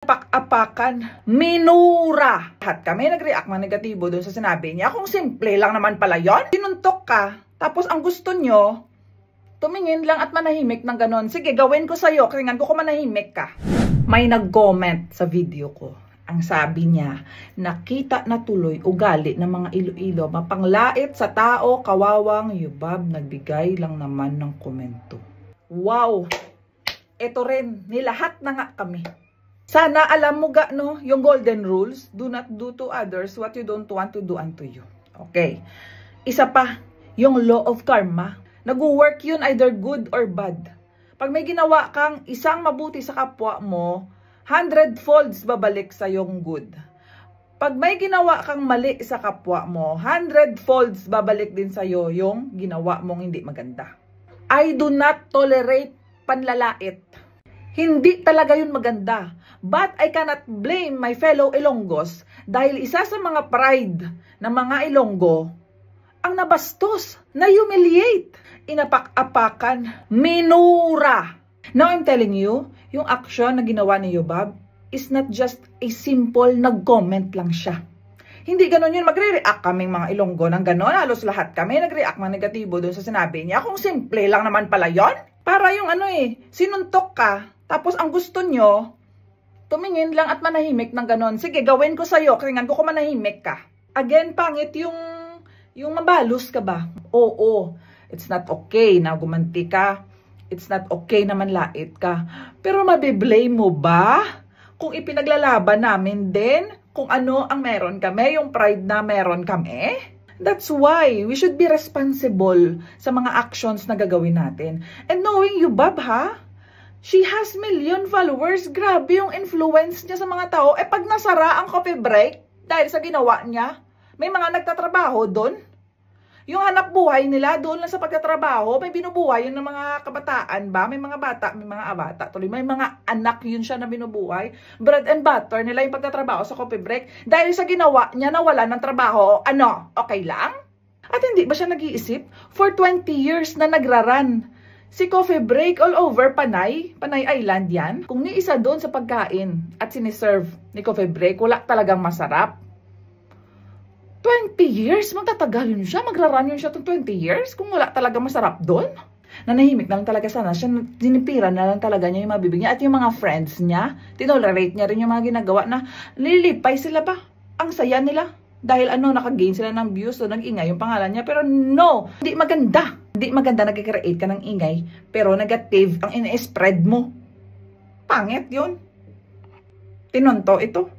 Apak-apakan, minura. Lahat kami nag-react ng negatibo doon sa sinabi niya. Kung simple lang naman pala yon. Sinuntok ka, tapos ang gusto nyo, tumingin lang at manahimik ng ganon. Sige, gawin ko sa'yo, kringan ko kung manahimik ka. May nag-comment sa video ko. Ang sabi niya, nakita na tuloy ugali ng mga Iloilo, mapanglait sa tao, kawawang Yubab, nagbigay lang naman ng komento. Wow! Ito rin, nilahat na nga kami. Sana alam mo ga, no, yung golden rules, do not do to others what you don't want to do unto you. Okay. Isa pa, yung law of karma. Nag-work yun either good or bad. Pag may ginawa kang isang mabuti sa kapwa mo, 100 folds babalik sa yung good. Pag may ginawa kang mali sa kapwa mo, 100 folds babalik din sa iyo yung ginawa mong hindi maganda. I do not tolerate panlalait. Hindi talaga yun maganda. But I cannot blame my fellow Ilonggos dahil isa sa mga pride ng mga Ilonggo ang nabastos, na-humiliate, inapak-apakan, minura. Now I'm telling you, yung action na ginawa ni Yubab is not just a simple nag-comment lang siya. Hindi ganon yun, magre-react kaming mga Ilonggo ng ganon. Halos lahat kami nag-react ng negatibo doon sa sinabi niya. Kung simple lang naman pala yon. Para yung sinuntok ka, tapos ang gusto nyo, tumingin lang at manahimik ng ganon. Sige, gawin ko sa'yo, kringan ko kung manahimik ka. Again, pangit yung mabalos ka ba? Oo, it's not okay na gumanti ka. It's not okay na manlait ka. Pero mabiblame mo ba kung ipinaglalaban namin din kung ano ang meron kami, yung pride na meron kami? That's why we should be responsible sa mga actions na gagawin natin. And knowing you, Bob, ha? She has million followers. Grabe yung influence niya sa mga tao. Pag nasara ang coffee break, dahil sa ginawa niya, may mga nagtatrabaho doon. Yung hanap buhay nila doon lang sa pagtatrabaho, may binubuhay yun ng mga kabataan ba? May mga bata, may mga abata. Tuloy, may mga anak yun siya na binubuhay. Bread and butter nila yung pagtatrabaho sa coffee break. Dahil sa ginawa niya na wala ng trabaho, okay lang? At hindi ba siya nag-iisip? For 20 years na nagraran si Coffee Break all over Panay Island yan. Kung ni isa doon sa pagkain at siniserve ni Coffee Break, wala talagang masarap. 20 years? Magtatagal yun siya? Magraran yun siya to 20 years? Kung wala talaga masarap doon? Nanahimik na lang talaga sana siya. Dinipiran na lang talaga niya yung mabibig niya. At yung mga friends niya, tinolerate niya rin yung mga ginagawa na nililipay sila ba? Ang saya nila. Dahil nakagain sila ng views o nag-ingay yung pangalan niya. Pero no, hindi maganda. Hindi maganda nag-create ka ng ingay. Pero negative ang in-spread mo. Pangit yun. Tinonto ito.